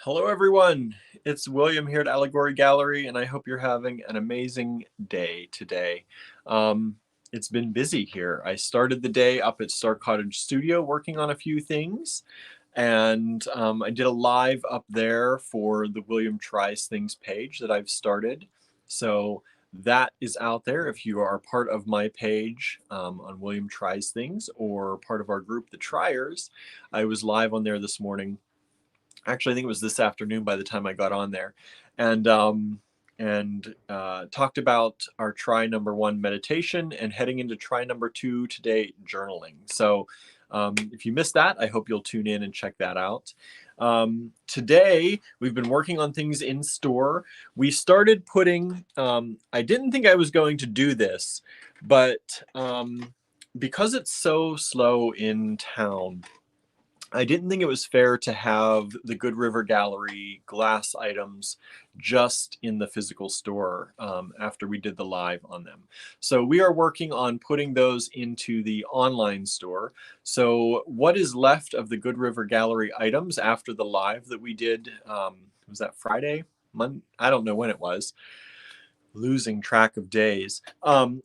Hello, everyone. It's William here at Allegory Gallery, and I hope you're having an amazing day today. Um, it's been busy here. I started the day up at Star Cottage Studio working on a few things, and I did a live up there for the William Tries Things page that I've started. So that is out there if you are part of my page on William Tries Things or part of our group, The Triers. I was live on there this morning. Actually, I think it was this afternoon by the time I got on there, and talked about our try number one meditation and heading into try number two today, journaling. So if you missed that, I hope you'll tune in and check that out. Today, we've been working on things in store. We started putting, I didn't think I was going to do this, but because it's so slow in town, I didn't think it was fair to have the Good River Gallery glass items just in the physical store after we did the live on them. So we are working on putting those into the online store. So what is left of the Good River Gallery items after the live that we did, was that Friday? Monday? I don't know when it was. Losing track of days.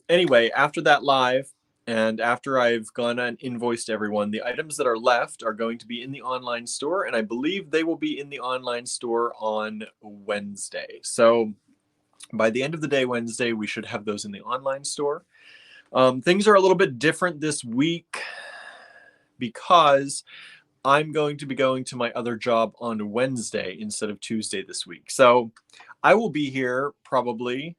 Anyway, after that live, and after I've gone and invoiced everyone, the items that are left are going to be in the online store, and I believe they will be in the online store on Wednesday. So by the end of the day Wednesday, we should have those in the online store. Things are a little bit different this week because I'm going to be going to my other job on Wednesday instead of Tuesday this week. So I will be here probably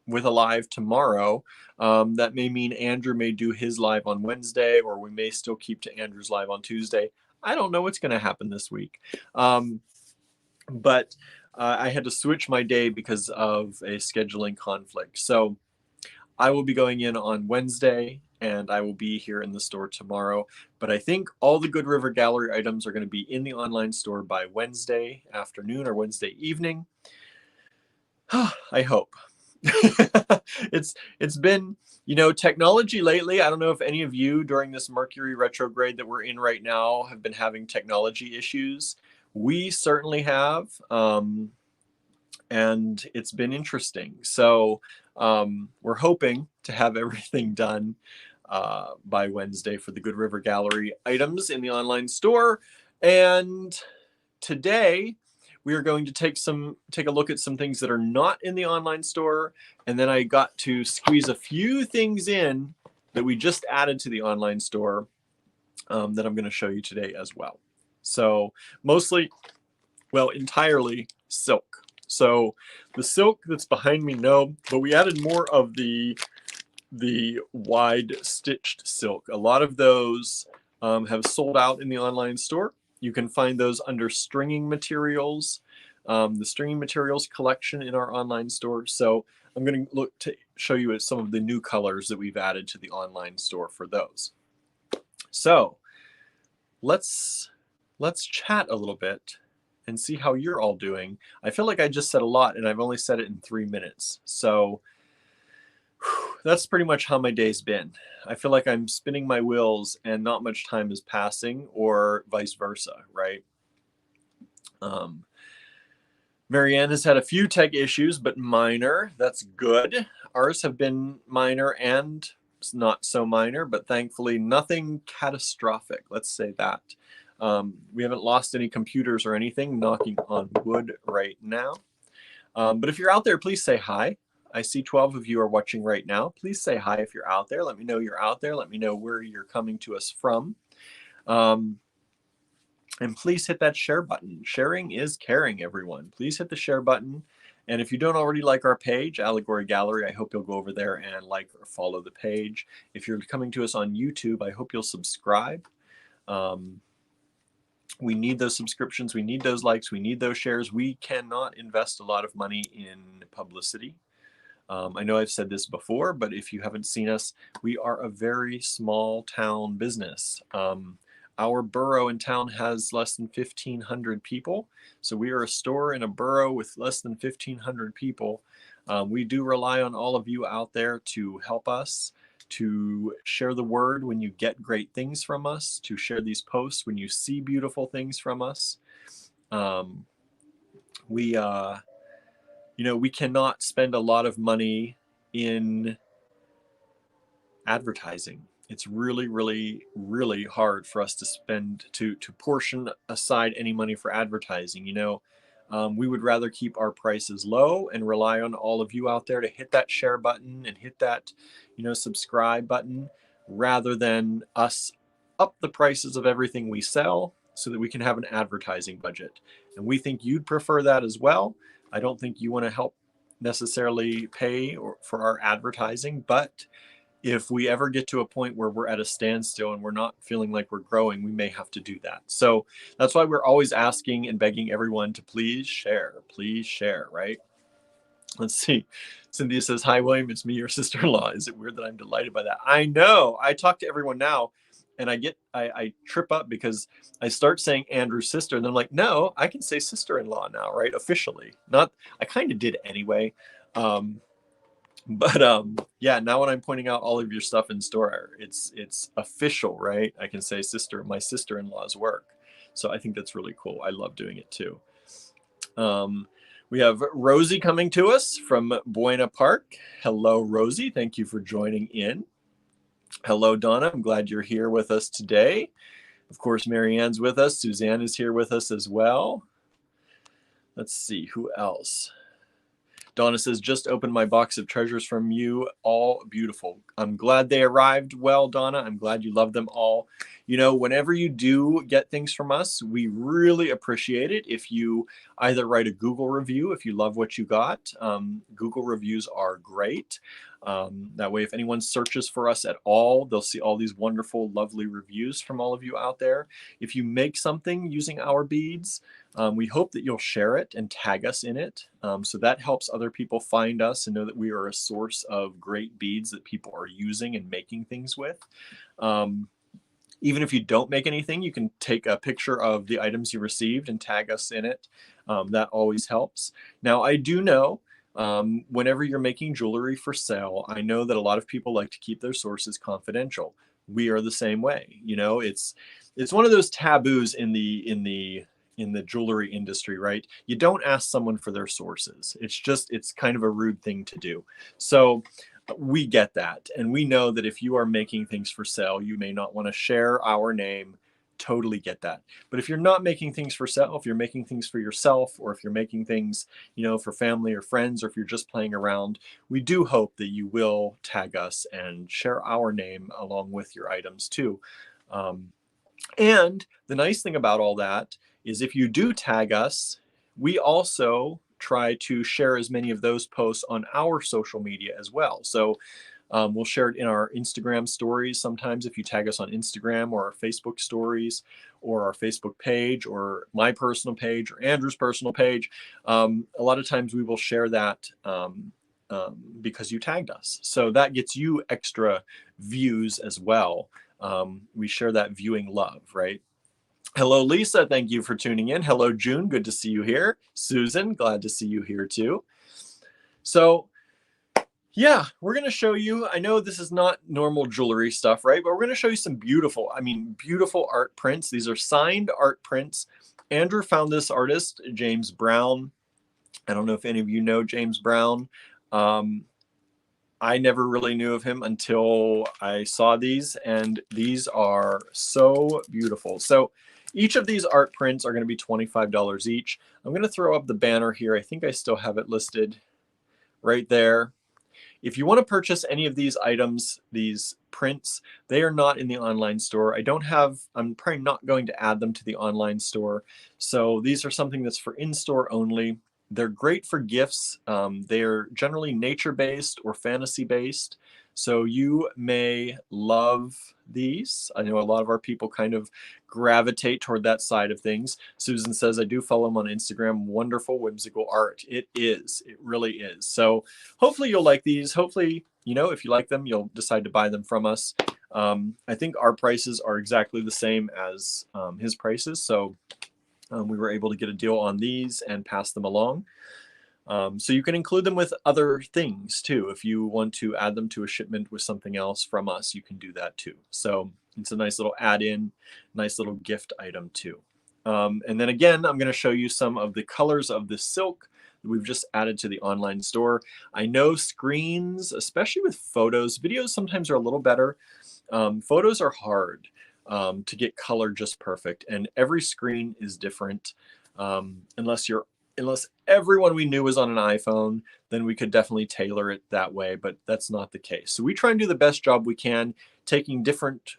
with a live tomorrow. That may mean Andrew may do his live on Wednesday, or we may still keep to Andrew's live on Tuesday. I don't know what's going to happen this week. But I had to switch my day because of a scheduling conflict. So I will be going in on Wednesday, and I will be here in the store tomorrow. But I think all the Good River Gallery items are going to be in the online store by Wednesday afternoon or Wednesday evening. I hope. It's been, technology lately. I don't know if any of you during this Mercury retrograde that we're in right now have been having technology issues. We certainly have, and it's been interesting. So we're hoping to have everything done by Wednesday for the Good River Gallery items in the online store. And today we are going to take a look at some things that are not in the online store, and then I got to squeeze a few things in that we just added to the online store that I'm going to show you today as well. So entirely silk. So the silk that's behind me, no, but we added more of the wide stitched silk. A lot of those have sold out in the online store. You can find those under stringing materials, the stringing materials collection in our online store. So I'm going to look to show you some of the new colors that we've added to the online store for those. So let's chat a little bit and see how you're all doing. I feel like I just said a lot and I've only said it in 3 minutes. So that's pretty much how my day's been. I feel like I'm spinning my wheels and not much time is passing, or vice versa, right? Marianne has had a few tech issues, but minor. That's good. Ours have been minor and not so minor, but thankfully nothing catastrophic. Let's say that. We haven't lost any computers or anything, knocking on wood right now. But if you're out there, please say hi. I see 12 of you are watching right now. Please say hi if you're out there. Let me know you're out there. Let me know where you're coming to us from. And please hit that share button. Sharing is caring, everyone. Please hit the share button. And if you don't already like our page, Allegory Gallery, I hope you'll go over there and like or follow the page. If you're coming to us on YouTube, I hope you'll subscribe. We need those subscriptions. We need those likes. We need those shares. We cannot invest a lot of money in publicity. I know I've said this before, but if you haven't seen us, we are a very small town business. Our borough in town has less than 1,500 people. So we are a store in a borough with less than 1,500 people. We do rely on all of you out there to help us, to share the word when you get great things from us, to share these posts when you see beautiful things from us. we we cannot spend a lot of money in advertising. It's really, really, really hard for us to spend to portion aside any money for advertising. We would rather keep our prices low and rely on all of you out there to hit that share button and hit that, subscribe button, rather than us up the prices of everything we sell so that we can have an advertising budget. And we think you'd prefer that as well. I don't think you want to help necessarily pay for our advertising, but if we ever get to a point where we're at a standstill and we're not feeling like we're growing, we may have to do that. So that's why we're always asking and begging everyone to please share, right? Let's see. Cynthia says, hi, William, it's me, your sister-in-law. Is it weird that I'm delighted by that? I know. I talk to everyone now and I trip up because I start saying Andrew's sister and then I'm like, no, I can say sister-in-law now, right? Officially. Not, I kind of did anyway. But yeah, now when I'm pointing out all of your stuff in store, it's official, right? I can say my sister-in-law's work. So I think that's really cool. I love doing it too. We have Rosie coming to us from Buena Park. Hello, Rosie. Thank you for joining in. Hello, Donna. I'm glad you're here with us today. Of course, Marianne's with us. Suzanne is here with us as well. Let's see, who else? Donna says, just opened my box of treasures from you. All beautiful. I'm glad they arrived well, Donna. I'm glad you love them all. Whenever you do get things from us, we really appreciate it if you either write a Google review if you love what you got. Google reviews are great. That way, if anyone searches for us at all, they'll see all these wonderful, lovely reviews from all of you out there. If you make something using our beads, we hope that you'll share it and tag us in it. So that helps other people find us and know that we are a source of great beads that people are using and making things with. Even if you don't make anything, you can take a picture of the items you received and tag us in it. That always helps. Now, I do know whenever you're making jewelry for sale, I know that a lot of people like to keep their sources confidential. We are the same way. It's one of those taboos in the jewelry industry, right? You don't ask someone for their sources. It's kind of a rude thing to do. So we get that. And we know that if you are making things for sale, you may not want to share our name. Totally get that. But if you're not making things for sale, if you're making things for yourself, or if you're making things, for family or friends, or if you're just playing around, we do hope that you will tag us and share our name along with your items too. And the nice thing about all that is if you do tag us, we also try to share as many of those posts on our social media as well. So we'll share it in our Instagram stories sometimes if you tag us on Instagram, or our Facebook stories, or our Facebook page, or my personal page, or Andrew's personal page. A lot of times we will share that because you tagged us. So that gets you extra views as well. We share that viewing love, right? Hello, Lisa. Thank you for tuning in. Hello, June. Good to see you here. Susan, glad to see you here too. So yeah, we're going to show you, I know this is not normal jewelry stuff, right? But we're going to show you some beautiful art prints. These are signed art prints. Andrew found this artist, James Browne. I don't know if any of you know James Browne. I never really knew of him until I saw these, and these are so beautiful. So each of these art prints are going to be $25 each. I'm going to throw up the banner here. I think I still have it listed right there. If you want to purchase any of these items, these prints, they are not in the online store. I'm probably not going to add them to the online store. So these are something that's for in-store only. They're great for gifts. They're generally nature-based or fantasy-based. So you may love these. I know a lot of our people kind of gravitate toward that side of things. Susan says, I do follow him on Instagram. Wonderful, whimsical art. It is. It really is. So hopefully you'll like these. Hopefully, if you like them, you'll decide to buy them from us. I think our prices are exactly the same as his prices. So we were able to get a deal on these and pass them along. So you can include them with other things too. If you want to add them to a shipment with something else from us, you can do that too. So it's a nice little add-in, nice little gift item too. And then again, I'm going to show you some of the colors of the silk that we've just added to the online store. I know screens, especially with photos, videos sometimes are a little better. Photos are hard to get color just perfect, and every screen is different. Unless everyone we knew was on an iPhone, then we could definitely tailor it that way, but that's not the case. So we try and do the best job we can, taking different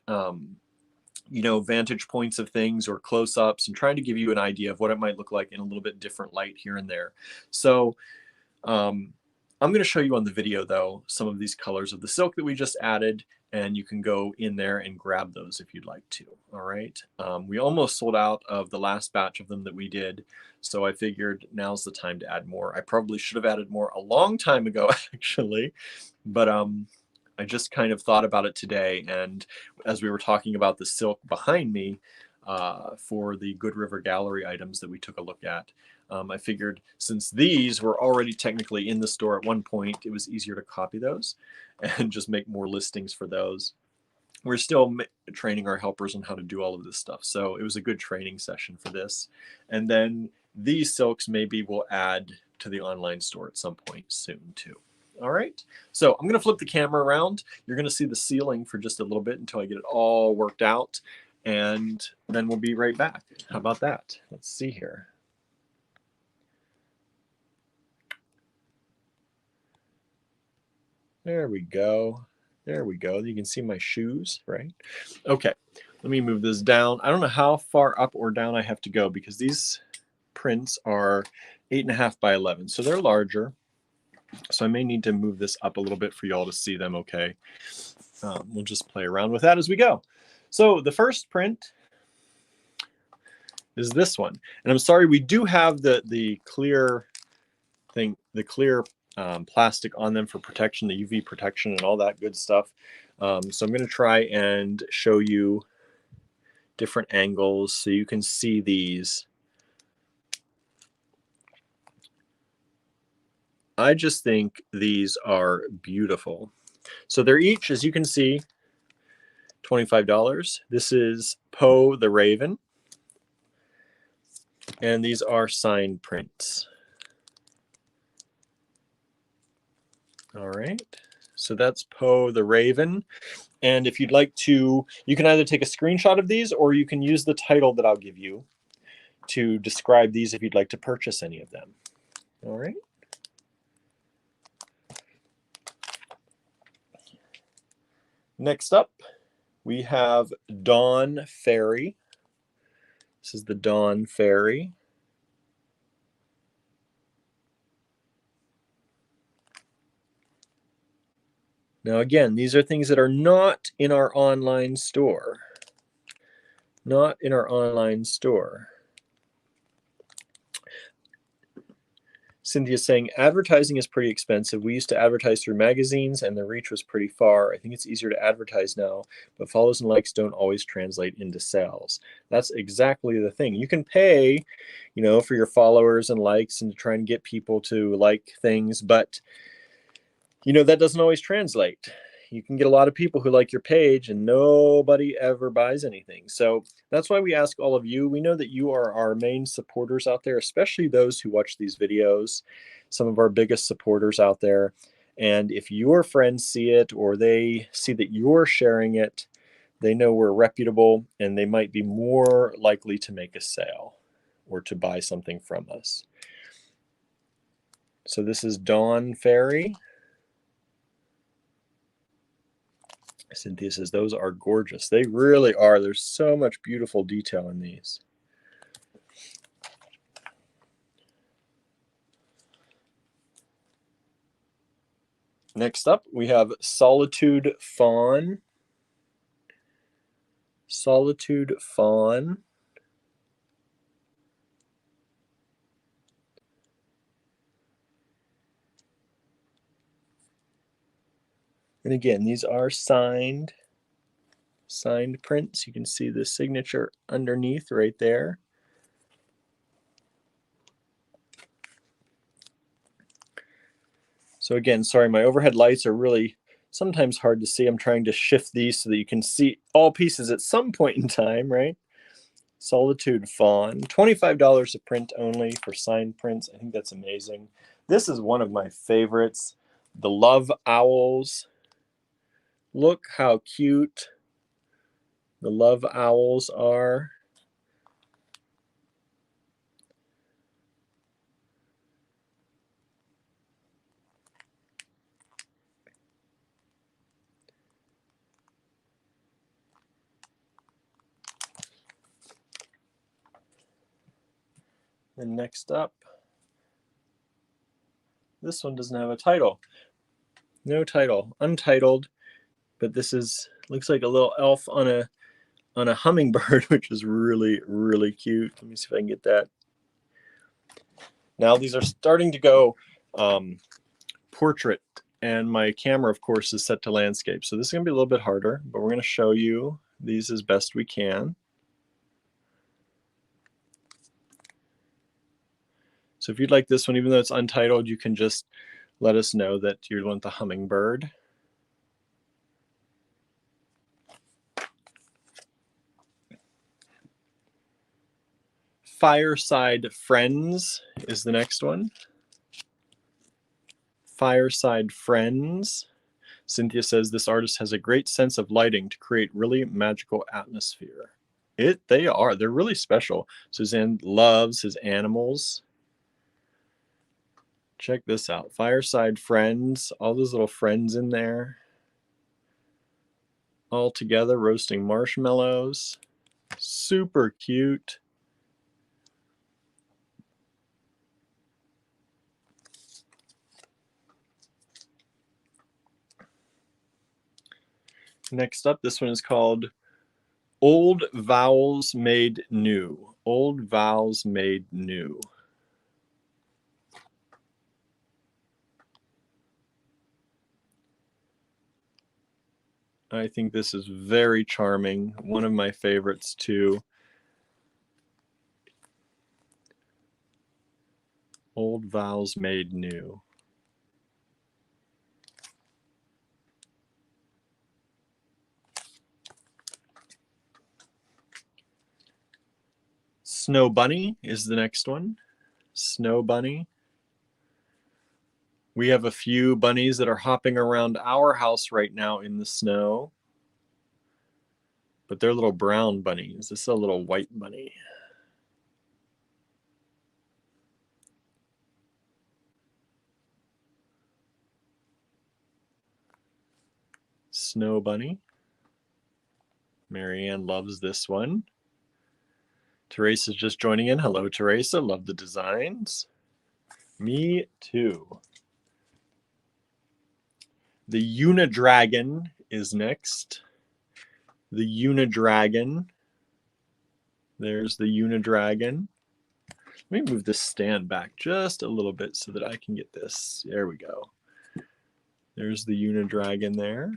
vantage points of things or close-ups and trying to give you an idea of what it might look like in a little bit different light here and there. So I'm going to show you on the video, though, some of these colors of the silk that we just added, and you can go in there and grab those if you'd like to. All right. We almost sold out of the last batch of them that we did, so I figured now's the time to add more. I probably should have added more a long time ago, actually, but I just kind of thought about it today, and as we were talking about the silk behind me for the Good River Gallery items that we took a look at, I figured since these were already technically in the store at one point, it was easier to copy those and just make more listings for those. We're still training our helpers on how to do all of this stuff, so it was a good training session for this. And then these silks maybe we'll add to the online store at some point soon too. All right, so I'm going to flip the camera around. You're going to see the ceiling for just a little bit until I get it all worked out, and then we'll be right back. How about that? Let's see here. There we go. There we go. You can see my shoes, right? Okay, let me move this down. I don't know how far up or down I have to go because these prints are 8.5 by 11, so they're larger. So I may need to move this up a little bit for y'all to see them okay. We'll just play around with that as we go. So the first print is this one. And I'm sorry, we do have the clear thing, the clear plastic on them for protection, the UV protection and all that good stuff. So I'm going to try and show you different angles so you can see these. I just think these are beautiful. So they're each, as you can see, $25. This is Poe the Raven. And these are signed prints. All right, so that's Poe the Raven. And if you'd like to, you can either take a screenshot of these or you can use the title that I'll give you to describe these if you'd like to purchase any of them. All right. Next up, we have Dawn Fairy. This is the Dawn Fairy. Now again, these are things that are not in our online store. Not in our online store. Cynthia's saying, advertising is pretty expensive. We used to advertise through magazines and the reach was pretty far. I think it's easier to advertise now, but follows and likes don't always translate into sales. That's exactly the thing. You can pay, for your followers and likes and to try and get people to like things, but that doesn't always translate. You can get a lot of people who like your page and nobody ever buys anything. So that's why we ask all of you. We know that you are our main supporters out there, especially those who watch these videos, some of our biggest supporters out there. And if your friends see it or they see that you're sharing it, they know we're reputable and they might be more likely to make a sale or to buy something from us. So this is Dawn Fairy. Cynthia says, those are gorgeous. They really are. There's so much beautiful detail in these. Next up, we have Solitude Fawn. Solitude Fawn. And again, these are signed prints. You can see the signature underneath right there. So again, sorry, my overhead lights are really sometimes hard to see. I'm trying to shift these so that you can see all pieces at some point in time, right? Solitude Fawn, $25 a print only for signed prints. I think that's amazing. This is one of my favorites, the Love Owls. Look how cute the Love Owls are. And next up, this one doesn't have a title. No title, untitled, but this is looks like a little elf on a hummingbird, which is really, really cute. Let me see if I can get that. Now these are starting to go portrait, and my camera, of course, is set to landscape. So this is going to be a little bit harder, but we're going to show you these as best we can. So if you'd like this one, even though it's untitled, you can just let us know that you want the hummingbird. Fireside Friends is the next one. Fireside Friends. Cynthia says this artist has a great sense of lighting to create really magical atmosphere. They're really special. Suzanne loves his animals. Check this out. Fireside Friends, all those little friends in there. All together roasting marshmallows. Super cute. Next up, this one is called Old Vowels Made New. Old Vowels Made New. I think this is very charming. One of my favorites too. Old Vowels Made New. Snow Bunny is the next one. Snow Bunny. We have a few bunnies that are hopping around our house right now in the snow. But they're little brown bunnies. This is a little white bunny. Snow Bunny. Marianne loves this one. Teresa's just joining in. Hello, Teresa. Love the designs. Me too. The Unidragon is next. The Unidragon. There's the Unidragon. Let me move this stand back just a little bit so that I can get this. There we go. There's the Unidragon there.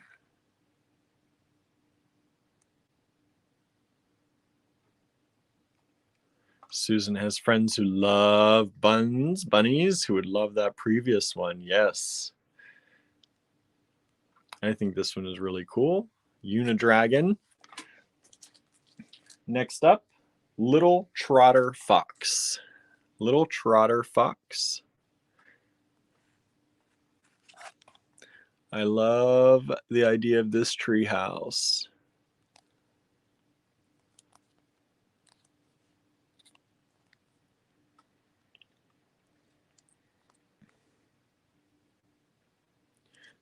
Susan has friends who love bunnies, who would love that previous one. Yes. I think this one is really cool. Unidragon. Next up, Little Trotter Fox. Little Trotter Fox. I love the idea of this tree house.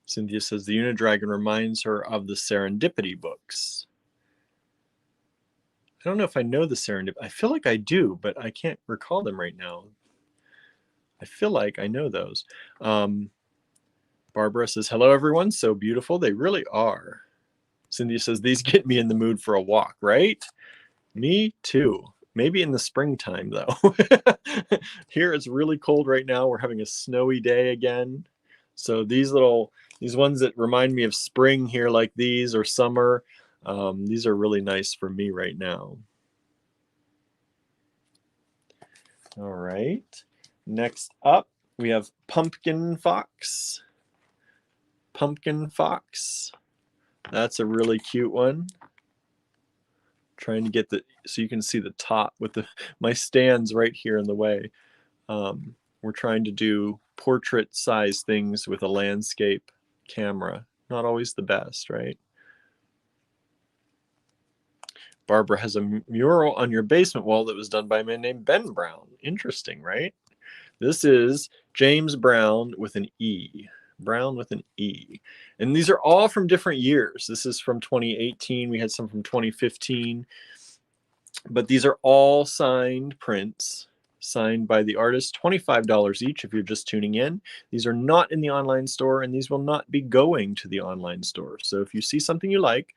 Cynthia says the Unidragon reminds her of the Serendipity books. I don't know if I know the Serendipity. I feel like I do, but I can't recall them right now. I feel like I know those. Barbara says, hello, everyone. So beautiful. They really are. Cynthia says, these get me in the mood for a walk, right? Me too. Maybe in the springtime, though. Here it's really cold right now. We're having a snowy day again. So these ones that remind me of spring here, like these, or summer, these are really nice for me right now. All right. Next up, we have Pumpkin Fox. Pumpkin Fox. That's a really cute one. Trying to get so you can see the top with my stands right here in the way. We're trying to do portrait size things with a landscape camera. Not always the best, right? Barbara has a mural on your basement wall that was done by a man named Ben Browne. Interesting, right? This is James Browne with an E. Brown with an E. And these are all from different years. This is from 2018. We had some from 2015. But these are all signed prints, signed by the artist, $25 each if you're just tuning in. These are not in the online store, and these will not be going to the online store. So if you see something you like,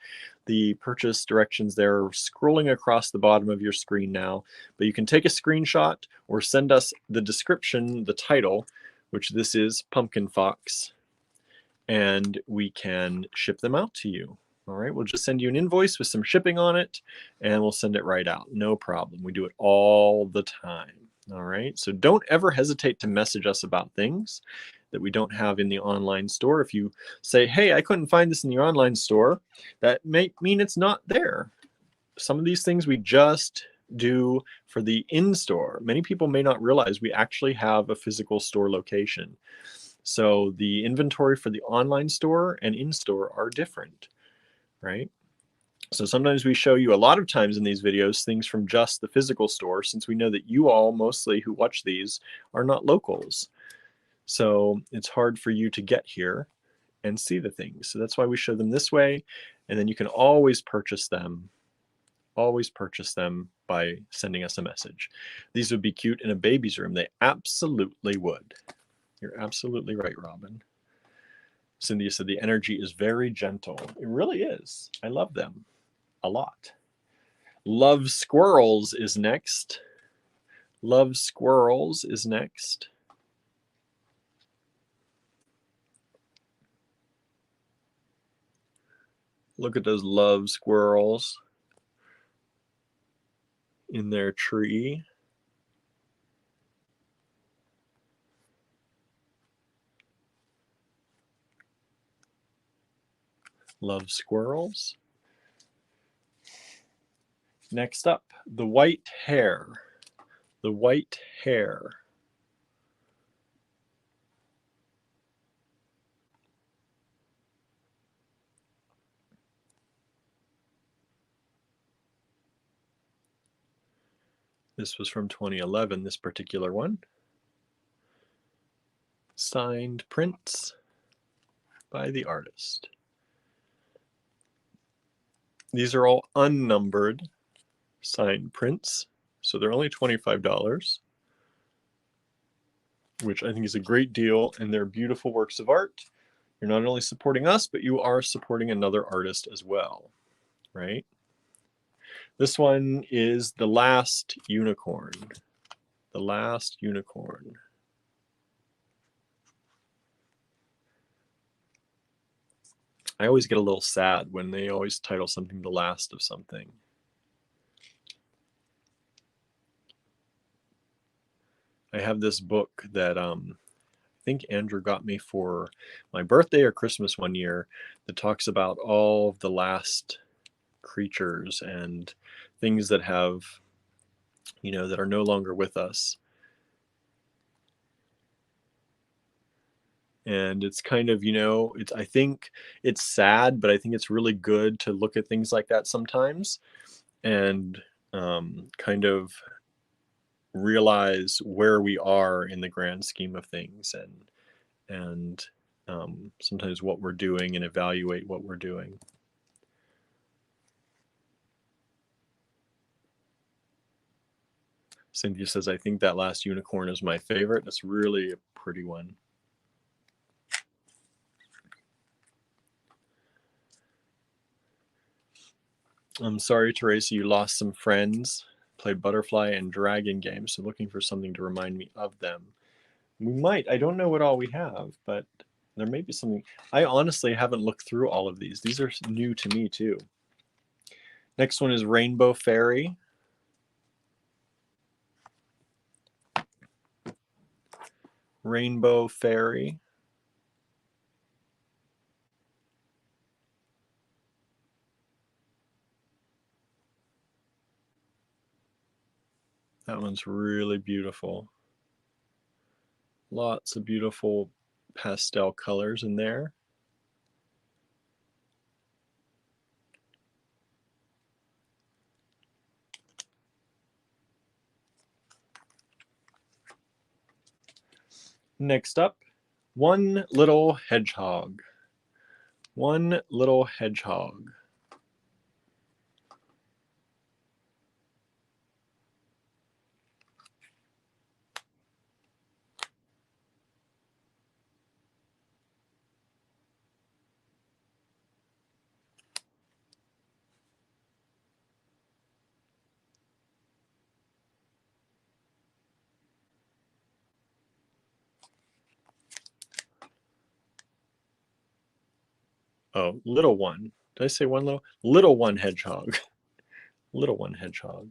the purchase directions there are scrolling across the bottom of your screen now. But you can take a screenshot or send us the description, the title, which this is Pumpkin Fox, and we can ship them out to you. All right, we'll just send you an invoice with some shipping on it, and we'll send it right out. No problem. We do it all the time. All right, so don't ever hesitate to message us about things that we don't have in the online store. If you say, hey, I couldn't find this in the online store, that may mean it's not there. Some of these things we just do for the in-store. Many people may not realize we actually have a physical store location. So the inventory for the online store and in-store are different, right? So sometimes we show you, a lot of times in these videos, things from just the physical store, since we know that you all mostly who watch these are not locals. So it's hard for you to get here and see the things. So that's why we show them this way. And then you can always purchase them by sending us a message. These would be cute in a baby's room. They absolutely would. You're absolutely right, Robin. Cynthia said the energy is very gentle. It really is. I love them a lot. Love Squirrels is next. Love Squirrels is next. Look at those love squirrels in their tree. Love squirrels. Next up, the white hare. The white hare. This was from 2011, this particular one. Signed prints by the artist. These are all unnumbered signed prints, so they're only $25, which I think is a great deal, and they're beautiful works of art. You're not only supporting us, but you are supporting another artist as well, right? This one is The Last Unicorn. The Last Unicorn. I always get a little sad when they always title something The Last of something. I have this book that I think Andrew got me for my birthday or Christmas one year that talks about all of the last creatures and things that have, you know, that are no longer with us. And it's kind of, you know, I think it's sad, but I think it's really good to look at things like that sometimes and kind of realize where we are in the grand scheme of things, and sometimes what we're doing, and evaluate what we're doing. Cynthia says, I think that last unicorn is my favorite. That's really a pretty one. I'm sorry, Teresa, you lost some friends. Played butterfly and dragon games, so looking for something to remind me of them. We might. I don't know what all we have, but there may be something. I honestly haven't looked through all of these. These are new to me too. Next one is Rainbow Fairy. Rainbow Fairy. That one's really beautiful. Lots of beautiful pastel colors in there. Next up, One Little Hedgehog. One Little Hedgehog. Oh, little one. Did I say one little? Little one hedgehog. Little one hedgehog.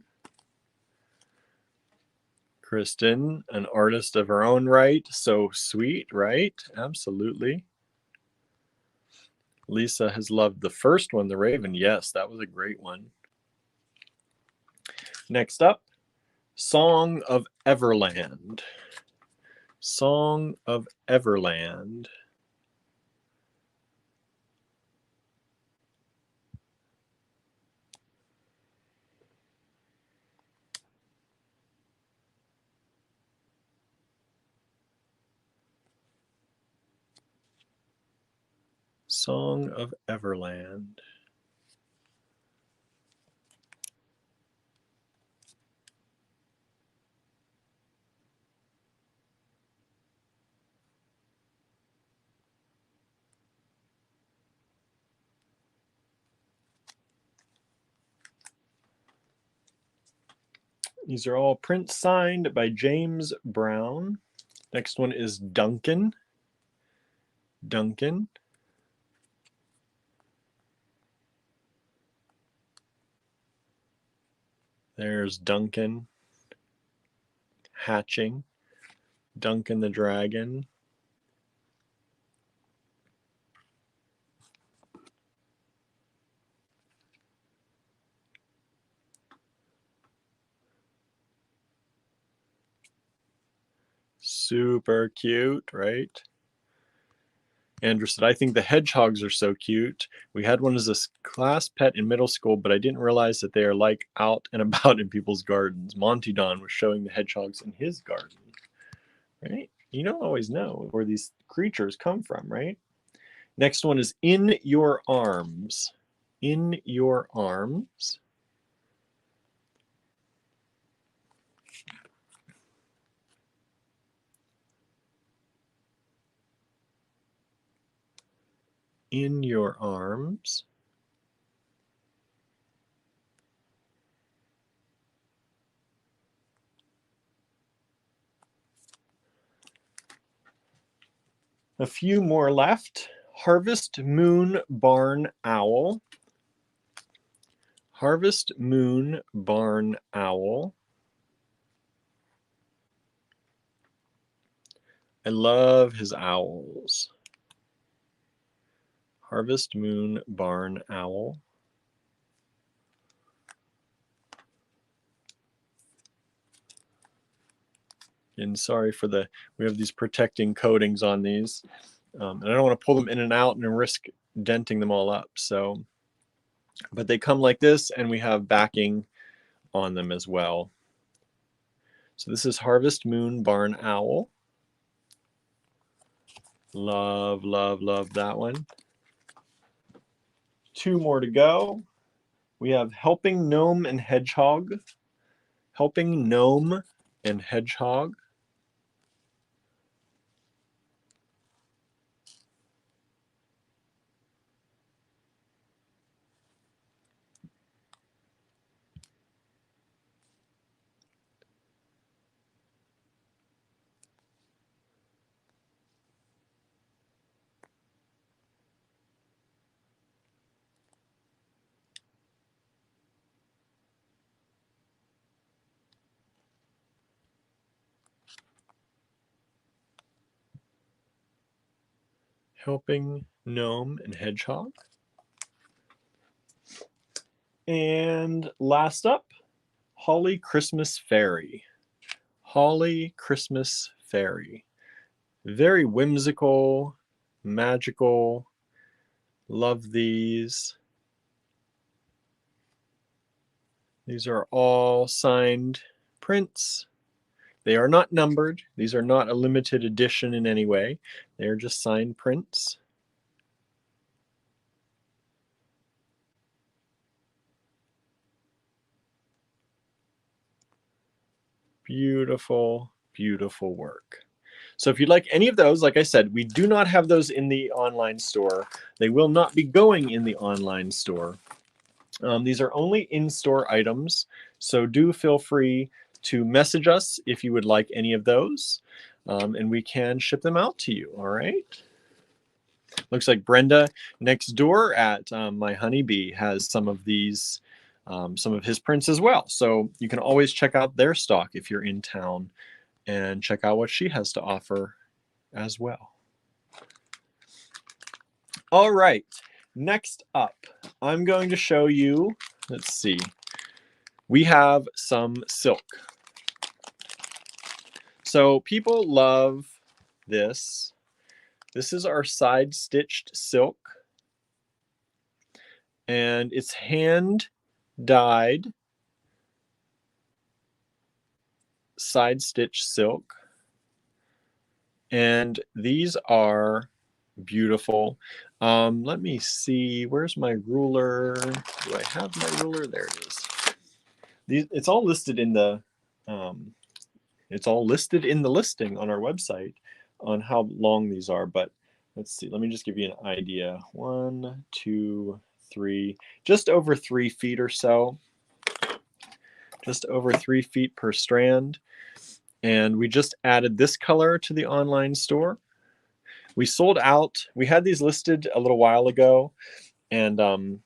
Kristen, an artist of her own right. So sweet, right? Absolutely. Lisa has loved the first one, The Raven. Yes, that was a great one. Next up, Song of Everland. Song of Everland. Song of Everland. These are all prints signed by James Browne. Next one is Duncan. Duncan. There's Duncan hatching. Duncan the dragon. Super cute, right? Andrew said, I think the hedgehogs are so cute. We had one as a class pet in middle school, but I didn't realize that they are like out and about in people's gardens. Monty Don was showing the hedgehogs in his garden, right? You don't always know where these creatures come from, right? Next one is In Your Arms. In Your Arms. In Your Arms. A few more left. Harvest Moon Barn Owl. Harvest Moon Barn Owl. I love his owls. Harvest Moon Barn Owl. And sorry for we have these protecting coatings on these. And I don't want to pull them in and out and risk denting them all up. So, but they come like this, and we have backing on them as well. So this is Harvest Moon Barn Owl. Love, love, love that one. Two more to go. We have Helping Gnome and Hedgehog. Helping Gnome and Hedgehog. Helping Gnome and Hedgehog. And last up, Holly Christmas Fairy. Holly Christmas Fairy. Very whimsical, magical. Love these. These are all signed prints. They are not numbered. These are not a limited edition in any way. They are just signed prints. Beautiful, beautiful work. So if you'd like any of those, like I said, we do not have those in the online store. They will not be going in the online store. These are only in-store items, so do feel free to message us if you would like any of those, and we can ship them out to you, all right? Looks like Brenda next door at My Honeybee has some of these, some of his prints as well. So you can always check out their stock if you're in town and check out what she has to offer as well. All right, next up, I'm going to show you, let's see, we have some silk. So people love this. This is our side stitched silk, and it's hand dyed side stitch silk, and these are beautiful. Let me see, where's my ruler? Do I have my ruler? There it is. It's all listed in the listing on our website on how long these are, but let's see, let me just give you an idea. 1, 2, 3, just over 3 feet or so, just over 3 feet per strand. And we just added this color to the online store. We sold out. We had these listed a little while ago, and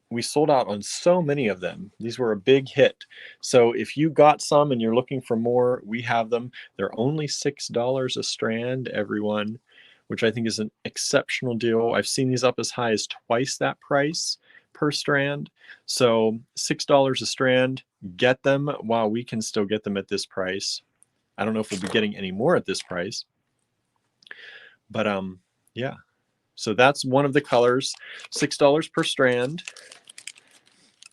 we sold out on so many of them. These were a big hit. So if you got some and you're looking for more, we have them. They're only $6 a strand, everyone, which I think is an exceptional deal. I've seen these up as high as twice that price per strand. So $6 a strand, get them while we can still get them at this price. I don't know if we'll be getting any more at this price, but yeah. So that's one of the colors, $6 per strand.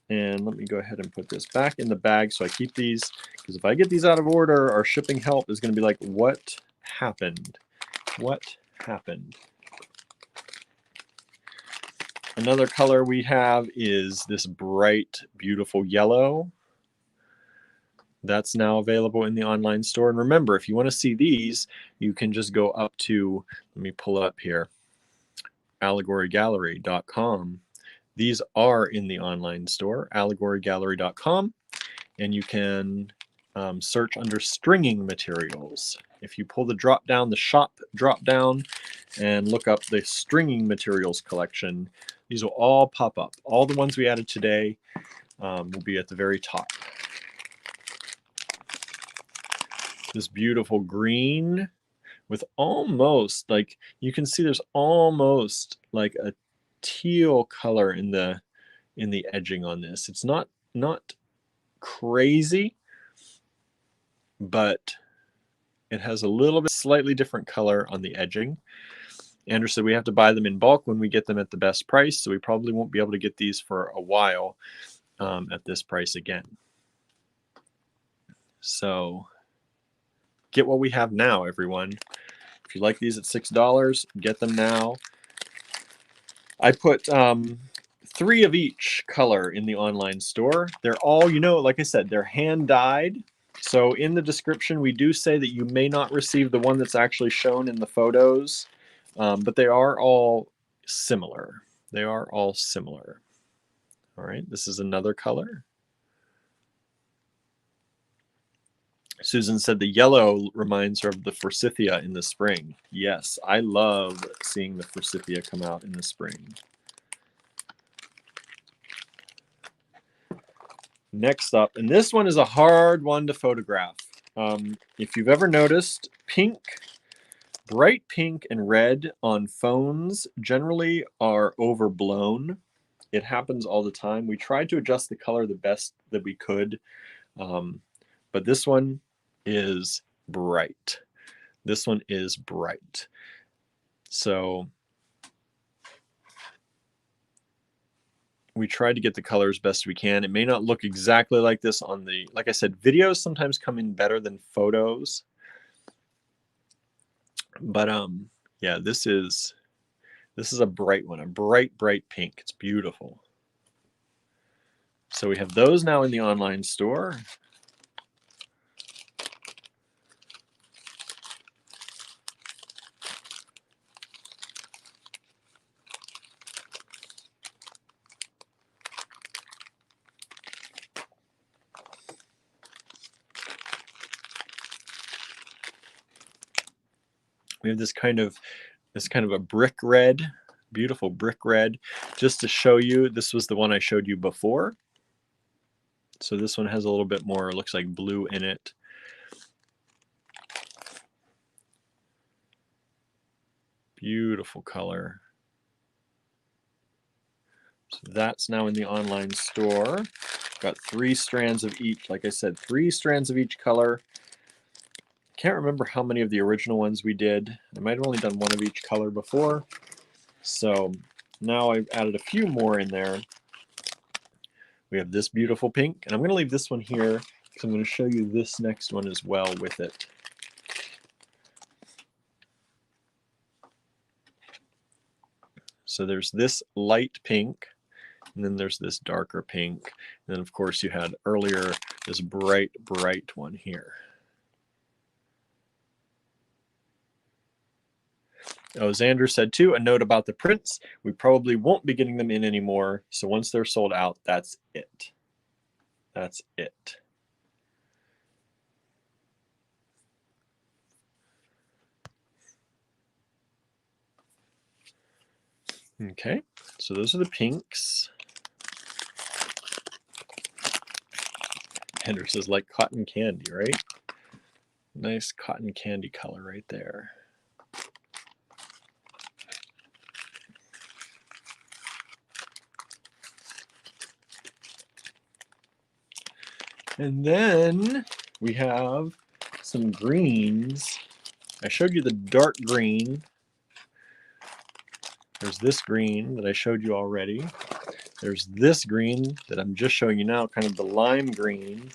And let me go ahead and put this back in the bag so I keep these, because if I get these out of order, our shipping help is going to be like, what happened? What happened? Another color we have is this bright, beautiful yellow. That's now available in the online store. And remember, if you want to see these, you can just go up to, let me pull up here, allegorygallery.com. These are in the online store, allegorygallery.com, and you can search under stringing materials. If you pull the drop down, the shop drop down, and look up the stringing materials collection, these will all pop up. All the ones we added today will be at the very top. This beautiful green with almost, like, you can see there's almost like a teal color in the edging on this. It's not crazy, but it has a little bit slightly different color on the edging. Andrew said we have to buy them in bulk when we get them at the best price, so we probably won't be able to get these for a while at this price again. So get what we have now, everyone. If you like these at $6, get them now. I put 3 of each color in the online store. They're all, you know, like I said, they're hand dyed. So in the description, we do say that you may not receive the one that's actually shown in the photos, but they are all similar. They are all similar. All right, this is another color. Susan said the yellow reminds her of the forsythia in the spring. Yes, I love seeing the forsythia come out in the spring. Next up, and this one is a hard one to photograph. If you've ever noticed, pink, bright pink and red on phones generally are overblown. It happens all the time. We tried to adjust the color the best that we could, but this one, is bright. This one is bright. So we tried to get the colors best we can. It may not look exactly like this on the, like I said, videos sometimes come in better than photos. But yeah, this is a bright one, a bright pink. It's beautiful. So we have those now in the online store. We have this kind of a brick red, beautiful brick red. Just to show you, this was the one I showed you before. So this one has a little bit more, looks like blue in it. Beautiful color. So that's now in the online store. Got 3 strands of each, like I said, 3 strands of each color. Can't remember how many of the original ones we did. I might have only done one of each color before. So now I've added a few more in there. We have this beautiful pink, and I'm going to leave this one here because I'm going to show you this next one as well with it. So there's this light pink, and then there's this darker pink. And then of course you had earlier this bright one here. Oh, Xander said too, a note about the prints. We probably won't be getting them in anymore. So once they're sold out, that's it. That's it. Okay, so those are the pinks. Andrew says like cotton candy, right? Nice cotton candy color right there. And then we have some greens. I showed you the dark green. There's this green that I showed you already. There's this green that I'm just showing you now, kind of the lime green.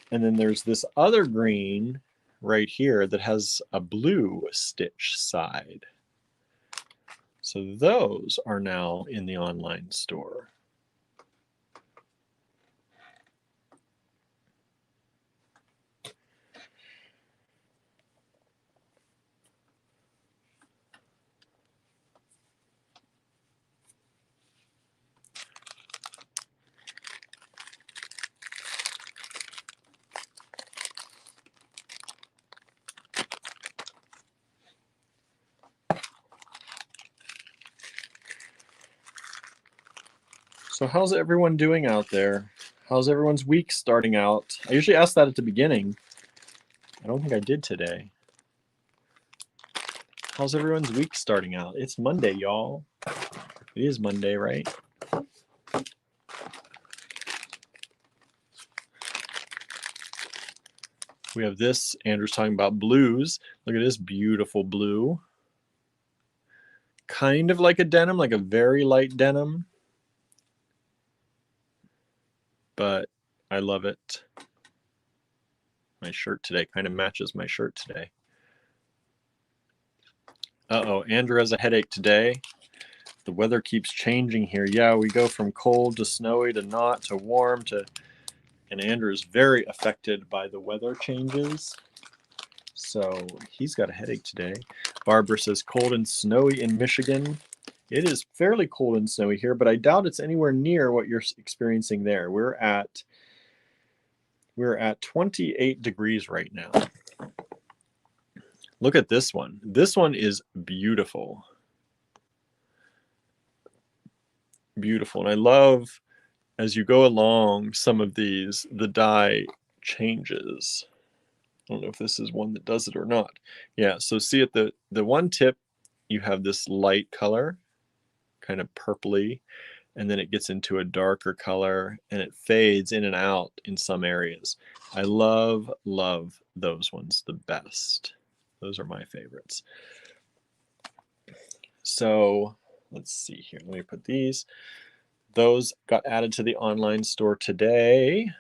And then there's this other green right here that has a blue stitch side. So those are now in the online store. So how's everyone doing out there? How's everyone's week starting out? I usually ask that at the beginning. I don't think I did today. How's everyone's week starting out? It's Monday, y'all. It is Monday, right? We have this. Andrew's talking about blues. Look at this beautiful blue. Kind of like a denim, like a very light denim. But I love it. My shirt today kind of matches my shirt today. Uh-oh, Andrew has a headache today. The weather keeps changing here. Yeah, we go from cold to snowy to not to warm to... And Andrew is very affected by the weather changes. So he's got a headache today. Barbara says cold and snowy in Michigan. It is fairly cold and snowy here, but I doubt it's anywhere near what you're experiencing there. We're at 28 degrees right now. Look at this one. This one is beautiful. Beautiful. And I love, as you go along, some of these, the dye changes. I don't know if this is one that does it or not. Yeah, so see at the one tip, you have this light color, kind of purpley. and then it gets into a darker color and it fades in and out in some areas. I love those ones the best. Those are my favorites. So let's see here. Let me put these. Those got added to the online store today.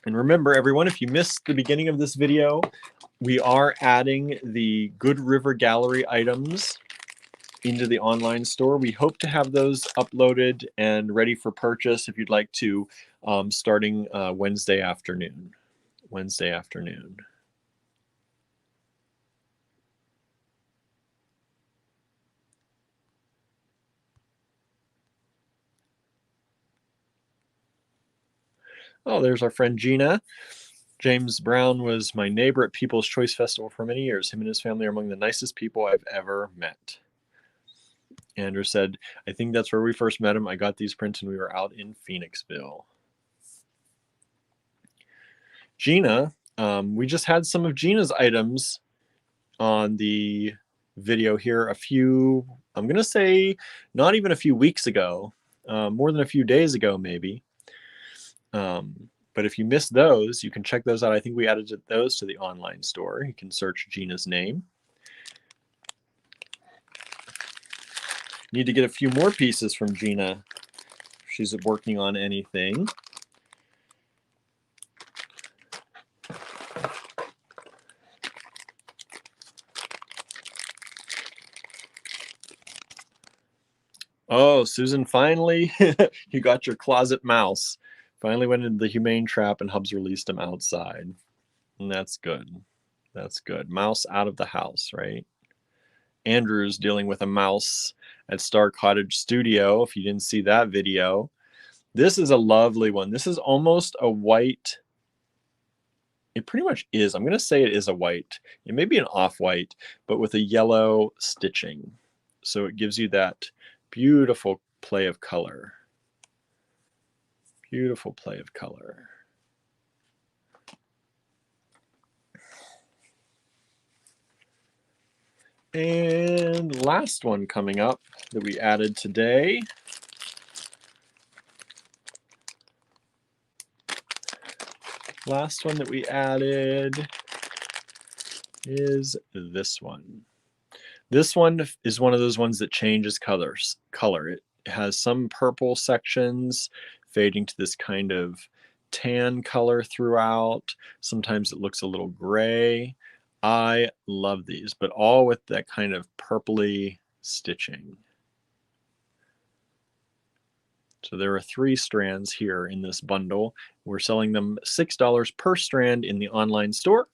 And remember, everyone, if you missed the beginning of this video, we are adding the Good River Gallery items into the online store. We hope to have those uploaded and ready for purchase if you'd like to, starting Wednesday afternoon. Wednesday afternoon. Oh, there's our friend Gina. James Browne was my neighbor at People's Choice Festival for many years. Him and his family are among the nicest people I've ever met. Andrew said, I think that's where we first met him. I got these prints when we were out in Phoenixville. Gina, we just had some of Gina's items on the video here a few, I'm going to say not even a few weeks ago, more than a few days ago maybe. But if you missed those, you can check those out. I think we added those to the online store. You can search Gina's name. Need to get a few more pieces from Gina if she's working on anything. Oh, Susan, finally, you got your closet mouse. Finally went into the humane trap and Hubs released him outside. And that's good. That's good. Mouse out of the house, right? Andrew's dealing with a mouse at Star Cottage Studio, if you didn't see that video. This is a lovely one. This is almost a white. It pretty much is. I'm going to say it is a white. It may be an off-white, but with a yellow stitching. So it gives you that beautiful play of color. Beautiful play of color. And last one coming up that we added today. Last one that we added is this one. This one is one of those ones that changes color. It has some purple sections fading to this kind of tan color throughout. Sometimes it looks a little gray. I love these, but all with that kind of purpley stitching. So there are 3 strands here in this bundle. We're selling them $6 per strand in the online store.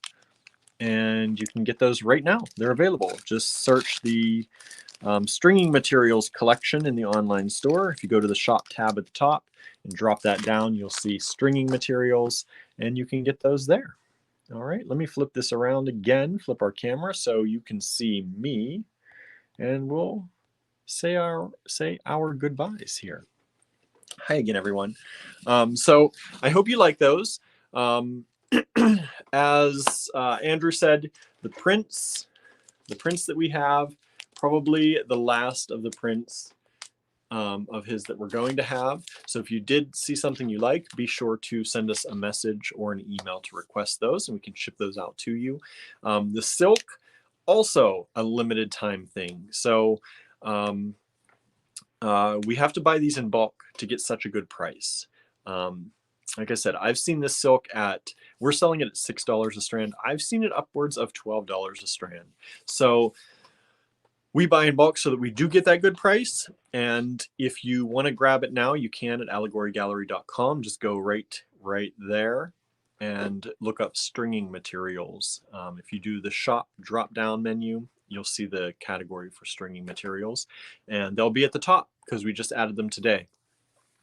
And you can get those right now. They're available. Just search the stringing materials collection in the online store. If you go to the shop tab at the top and drop that down, you'll see stringing materials, and you can get those there. All right, let me flip this around again, flip our camera so you can see me, and we'll say our goodbyes here. Hi again, everyone. So I hope you like those. As Andrew said, the prints that we have, probably the last of the prints of his that we're going to have. So if you did see something you like, be sure to send us a message or an email to request those, and we can ship those out to you. The silk, also a limited time thing. So we have to buy these in bulk to get such a good price. Like I said, I've seen this silk we're selling it at $6 a strand. I've seen it upwards of $12 a strand. So we buy in bulk so that we do get that good price. And if you want to grab it now, you can at allegorygallery.com. Just go right there and look up stringing materials. If you do the shop drop-down menu, you'll see the category for stringing materials, and they'll be at the top because we just added them today.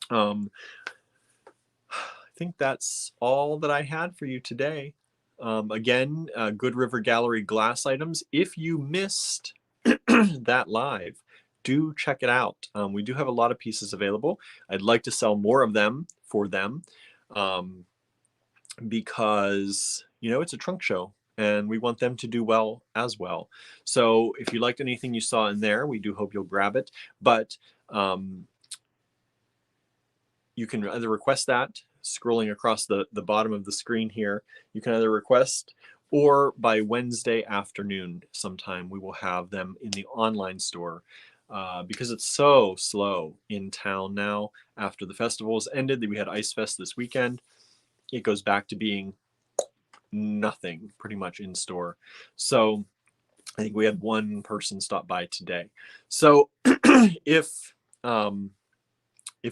I think that's all that I had for you today. Again, Good River Gallery glass items. If you missed that live, do check it out. We do have a lot of pieces available. I'd like to sell more of them for them because, you know, it's a trunk show and we want them to do well as well. So if you liked anything you saw in there, we do hope you'll grab it. But you can either request that scrolling across the bottom of the screen here. You can either request, or by Wednesday afternoon sometime, we will have them in the online store. Because it's so slow in town now after the festivals ended. We had Ice Fest this weekend. It goes back to being nothing pretty much in store. So I think we had one person stop by today. So if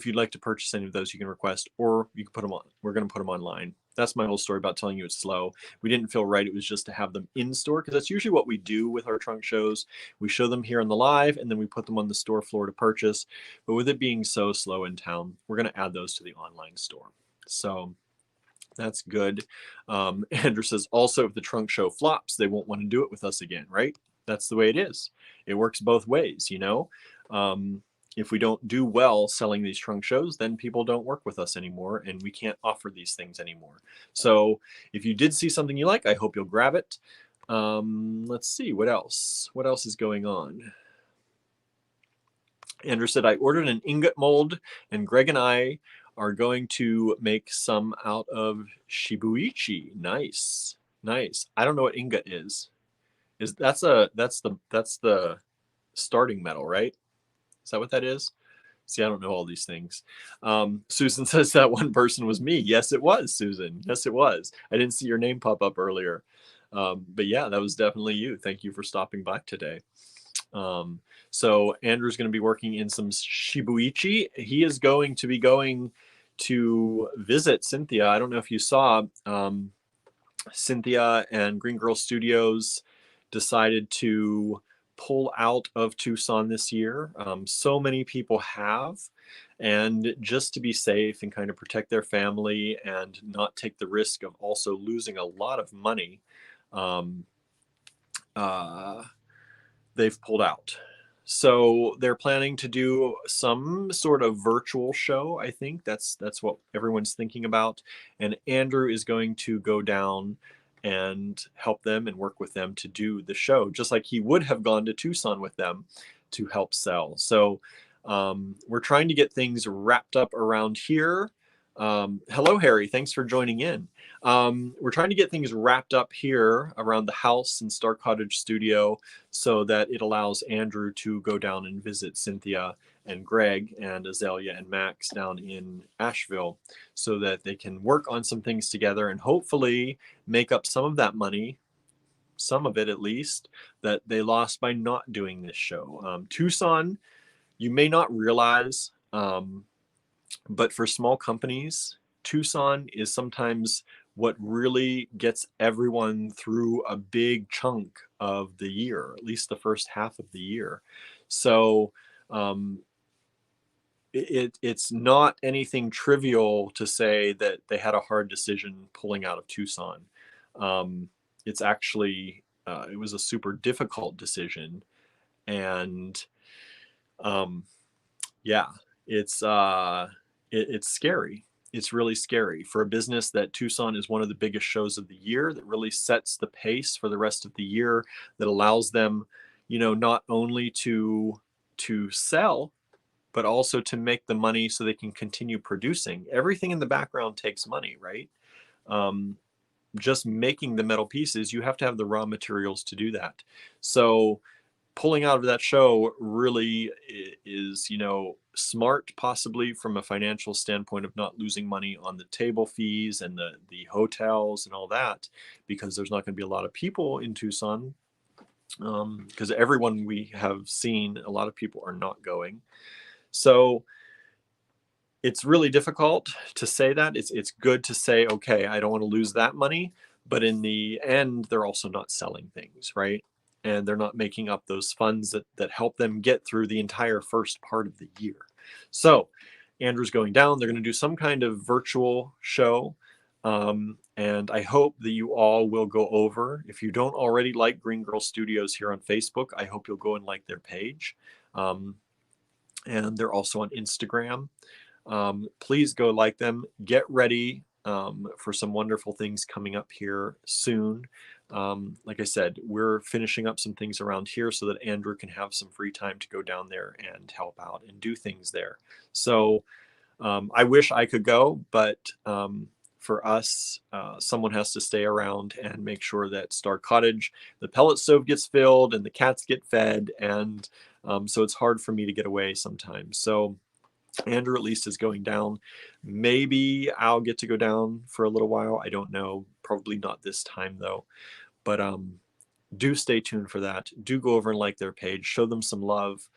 you'd like to purchase any of those, you can request, or you can put them on. We're going to put them online. That's my whole story about telling you it's slow. We didn't feel right. It was just to have them in store, because that's usually what we do with our trunk shows. We show them here on the live, and then we put them on the store floor to purchase. But with it being so slow in town, we're going to add those to the online store. So that's good. Andrew says, also, if the trunk show flops, they won't want to do it with us again, right? That's the way it is. It works both ways, you know? If we don't do well selling these trunk shows, then people don't work with us anymore, and we can't offer these things anymore. So if you did see something you like, I hope you'll grab it. Let's see, what else? What else is going on? Andrew said, I ordered an ingot mold, and Greg and I are going to make some out of shibuichi. Nice, nice. I don't know what ingot is. That's the starting metal, right? Is that what that is? See, I don't know all these things. Susan says that one person was me. Yes, it was, Susan. Yes, it was. I didn't see your name pop up earlier. But yeah, that was definitely you. Thank you for stopping by today. So Andrew's going to be working in some shibuichi. He is going to be going to visit Cynthia. I don't know if you saw, Cynthia and Green Girl Studios decided to pull out of Tucson this year. So many people have, and just to be safe and kind of protect their family and not take the risk of also losing a lot of money, they've pulled out. So they're planning to do some sort of virtual show. I think that's what everyone's thinking about. And Andrew is going to go down and help them and work with them to do the show, just like he would have gone to Tucson with them to help sell. So we're trying to get things wrapped up around here. Hello, Harry. Thanks for joining in. We're trying to get things wrapped up here around the house and Star Cottage Studio, so that it allows Andrew to go down and visit Cynthia and Greg and Azalea and Max down in Asheville, so that they can work on some things together and hopefully make up some of that money, some of it at least, that they lost by not doing this show. Tucson, you may not realize, but for small companies, Tucson is sometimes what really gets everyone through a big chunk of the year, at least the first half of the year. So it's not anything trivial to say that they had a hard decision pulling out of Tucson. It's actually, it was a super difficult decision. And yeah, it's scary. It's really scary for a business that Tucson is one of the biggest shows of the year, that really sets the pace for the rest of the year, that allows them, you know, not only to sell, but also to make the money so they can continue producing. Everything in the background takes money, right? Just making the metal pieces, you have to have the raw materials to do that. So pulling out of that show really is, you know, smart, possibly from a financial standpoint of not losing money on the table fees and the hotels and all that, because there's not going to be a lot of people in Tucson, because everyone we have seen, a lot of people are not going. So it's really difficult to say that. It's good to say, okay, I don't want to lose that money, but in the end, they're also not selling things, right? And they're not making up those funds that help them get through the entire first part of the year. So Andrew's going down. They're going to do some kind of virtual show. And I hope that you all will go over. If you don't already like Green Girl Studios here on Facebook, I hope you'll go and like their page. And they're also on Instagram. Please go like them. Get ready for some wonderful things coming up here soon. like I said, we're finishing up some things around here so that Andrew can have some free time to go down there and help out and do things there. So I wish I could go, but for us, someone has to stay around and make sure that Star Cottage, the pellet stove gets filled and the cats get fed. And so it's hard for me to get away sometimes. So Andrew at least is going down. Maybe I'll get to go down for a little while. I don't know. Probably not this time though. But do stay tuned for that. Do go over and like their page. Show them some love.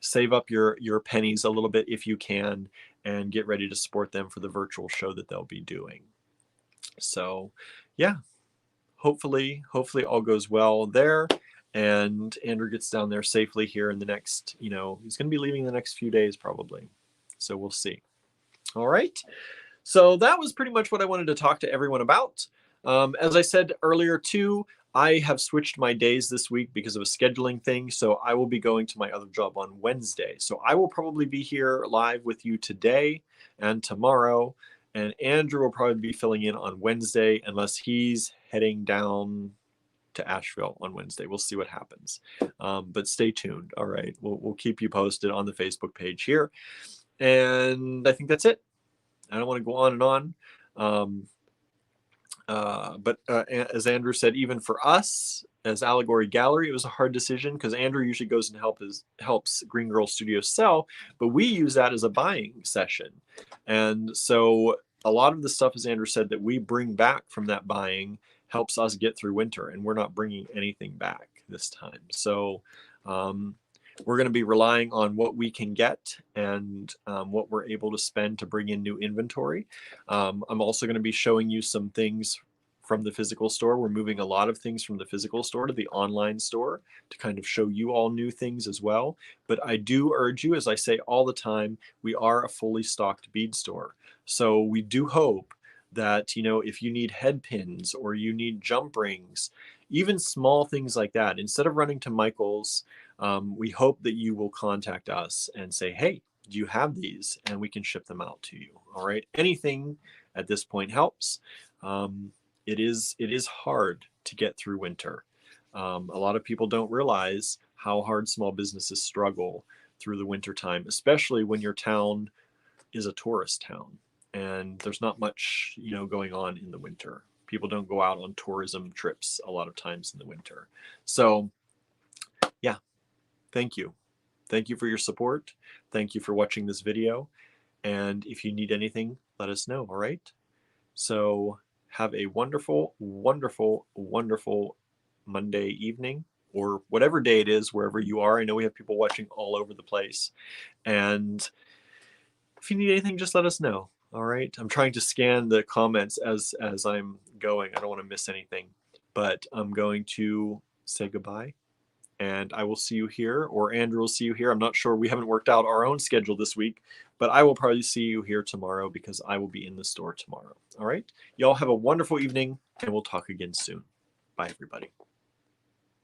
Save up your pennies a little bit if you can, and get ready to support them for the virtual show that they'll be doing. So, yeah, hopefully all goes well there, and Andrew gets down there safely here in the next, he's going to be leaving the next few days probably. So we'll see. All right. So that was pretty much what I wanted to talk to everyone about. As I said earlier too, I have switched my days this week because of a scheduling thing. So I will be going to my other job on Wednesday. So I will probably be here live with you today and tomorrow. And Andrew will probably be filling in on Wednesday unless he's heading down to Asheville on Wednesday. We'll see what happens. But stay tuned. All right. We'll keep you posted on the Facebook page here. And I think that's it. I don't want to go on and on. But as Andrew said, even for us as Allegory Gallery, it was a hard decision because Andrew usually goes and helps Green Girl Studios sell, but we use that as a buying session. And so a lot of the stuff, as Andrew said, that we bring back from that buying helps us get through winter, and we're not bringing anything back this time. So we're going to be relying on what we can get and what we're able to spend to bring in new inventory. I'm also going to be showing you some things from the physical store. We're moving a lot of things from the physical store to the online store to kind of show you all new things as well. But I do urge you, as I say all the time, we are a fully stocked bead store. So we do hope that, if you need head pins or you need jump rings, even small things like that, instead of running to Michael's, we hope that you will contact us and say, hey, do you have these? And we can ship them out to you. All right. Anything at this point helps. It is hard to get through winter. A lot of people don't realize how hard small businesses struggle through the winter time, especially when your town is a tourist town and there's not much, going on in the winter. People don't go out on tourism trips a lot of times in the winter. So yeah, thank you. Thank you for your support. Thank you for watching this video. And if you need anything, let us know, all right? So have a wonderful, wonderful, wonderful Monday evening, or whatever day it is, wherever you are. I know we have people watching all over the place. And if you need anything, just let us know, all right? I'm trying to scan the comments as I'm going. I don't want to miss anything. But I'm going to say goodbye. And I will see you here, or Andrew will see you here. I'm not sure. We haven't worked out our own schedule this week, but I will probably see you here tomorrow because I will be in the store tomorrow. All right. Y'all have a wonderful evening, and we'll talk again soon. Bye, everybody.